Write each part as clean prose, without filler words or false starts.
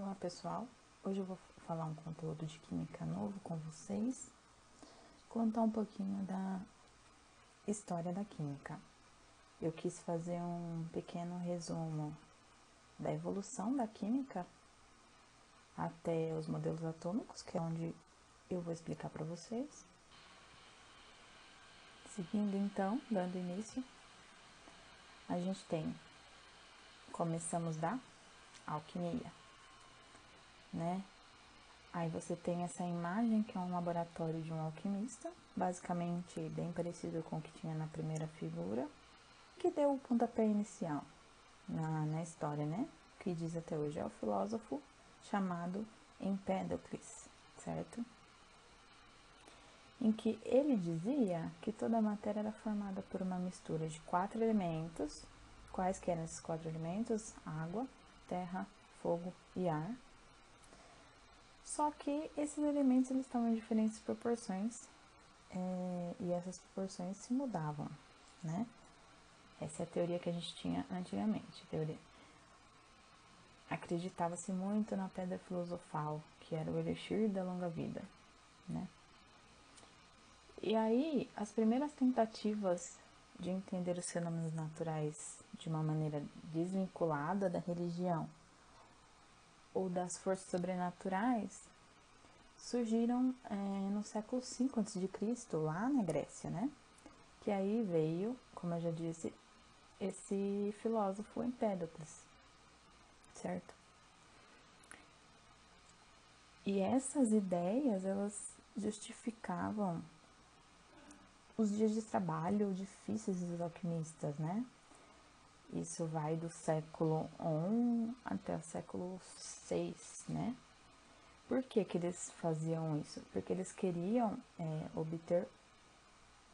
Olá pessoal, hoje eu vou falar um conteúdo de química novo com vocês, contar um pouquinho da história da química. Eu quis fazer um pequeno resumo da evolução da química até os modelos atômicos, que é onde eu vou explicar para vocês. Seguindo então, dando início, a gente começamos da alquimia, né? Aí você tem essa imagem que é um laboratório de um alquimista, basicamente bem parecido com o que tinha na primeira figura, que deu o pontapé inicial na história, né? Que diz até hoje é o filósofo chamado Empédocles, certo? Em que ele dizia que toda a matéria era formada por uma mistura de 4 elementos. Quais que eram esses 4 elementos? Água, terra, fogo e ar. Só que esses elementos eles estavam em diferentes proporções e essas proporções se mudavam, né? Essa é a teoria que a gente tinha antigamente. Acreditava-se muito na pedra filosofal, que era o elixir da longa vida, né? E aí, as primeiras tentativas de entender os fenômenos naturais de uma maneira desvinculada da religião ou das forças sobrenaturais surgiram no século V a.C., lá na Grécia, né? Que aí veio, como eu já disse, esse filósofo Empédocles, certo? E essas ideias, elas justificavam os dias de trabalho difíceis dos alquimistas, né? Isso vai do século I até o século VI, né? Por que que eles faziam isso? Porque eles queriam obter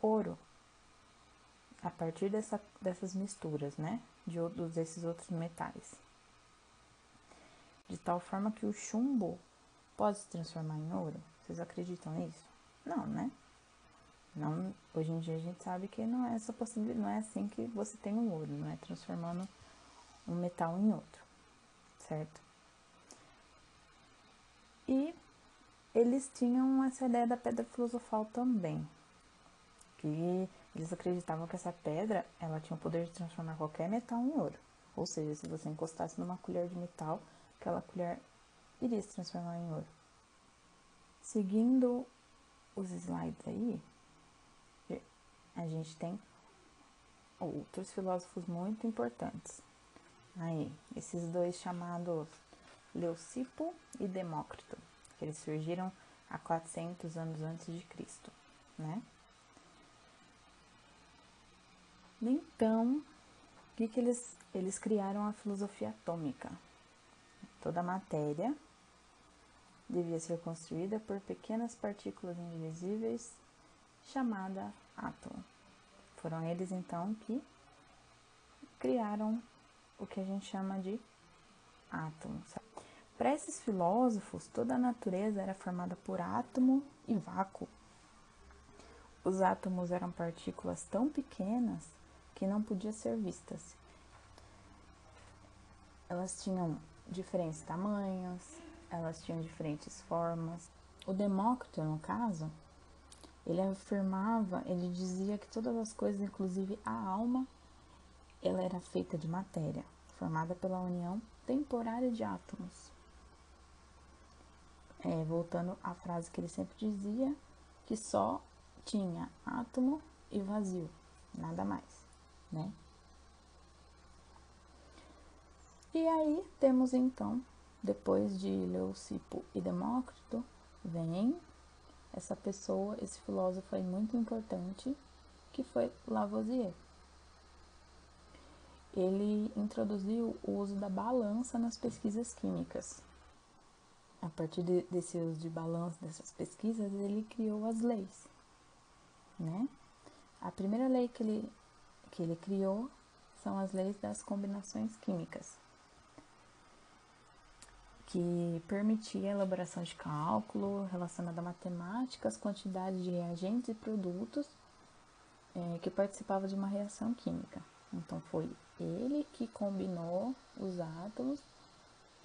ouro a partir dessas misturas, né? Desses outros metais. De tal forma que o chumbo pode se transformar em ouro. Vocês acreditam nisso? Não, né? Não, hoje em dia a gente sabe que não é essa possibilidade, não é assim que você tem o ouro, não é transformando um metal em outro, certo? E eles tinham essa ideia da pedra filosofal também, que eles acreditavam que essa pedra, ela tinha o poder de transformar qualquer metal em ouro. Ou seja, se você encostasse numa colher de metal, aquela colher iria se transformar em ouro. Seguindo os slides aí, a gente tem outros filósofos muito importantes. Aí, esses dois chamados Leucipo e Demócrito, que eles surgiram há 400 anos antes de Cristo, né? Então, o que eles criaram? A filosofia atômica. Toda a matéria devia ser construída por pequenas partículas indivisíveis, chamada átomo. Foram eles, então, que criaram o que a gente chama de átomo. Para esses filósofos, toda a natureza era formada por átomo e vácuo. Os átomos eram partículas tão pequenas que não podiam ser vistas. Elas tinham diferentes tamanhos, elas tinham diferentes formas. O Demócrito, no caso, ele dizia que todas as coisas, inclusive a alma, ela era feita de matéria, formada pela união temporária de átomos. Voltando à frase que ele sempre dizia, que só tinha átomo e vazio, nada mais, né? E aí temos então, depois de Leucipo e Demócrito, vem essa pessoa, esse filósofo aí muito importante, que foi Lavoisier. Ele introduziu o uso da balança nas pesquisas químicas. A partir desse uso de balança, dessas pesquisas, ele criou as leis, né? A primeira lei que ele criou são as leis das combinações químicas, que permitia a elaboração de cálculo relacionado a matemáticas, quantidade de reagentes e produtos que participavam de uma reação química. Então foi ele que combinou os átomos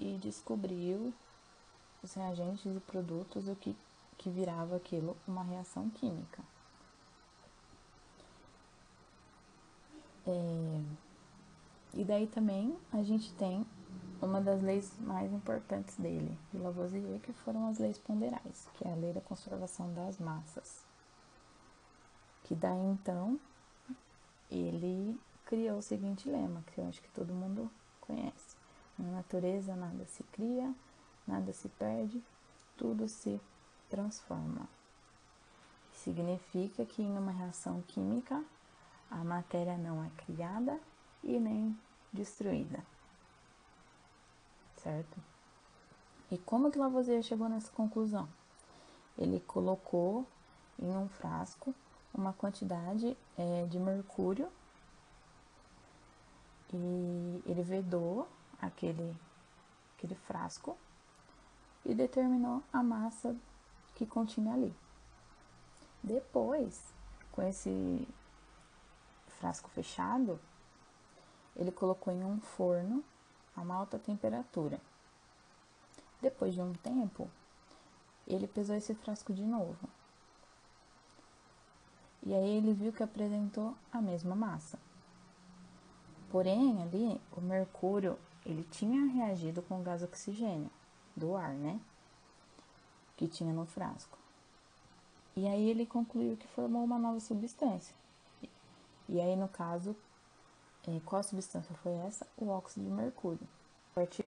e descobriu os reagentes e produtos, o que virava aquilo uma reação química. E daí também a gente tem uma das leis mais importantes dele, de Lavoisier, que foram as leis ponderais, que é a lei da conservação das massas. Que daí então ele criou o seguinte lema, que eu acho que todo mundo conhece: na natureza nada se cria, nada se perde, tudo se transforma. Significa que em uma reação química a matéria não é criada e nem destruída, certo? E como que Lavoisier chegou nessa conclusão? Ele colocou em um frasco uma quantidade de mercúrio e ele vedou aquele frasco e determinou a massa que continha ali. Depois, com esse frasco fechado, ele colocou em um forno a uma alta temperatura. Depois de um tempo, ele pesou esse frasco de novo. E aí ele viu que apresentou a mesma massa. Porém, ali, o mercúrio, ele tinha reagido com o gás oxigênio do ar, né? Que tinha no frasco. E aí ele concluiu que formou uma nova substância. E aí, no caso, qual substância foi essa? O óxido de mercúrio. A partir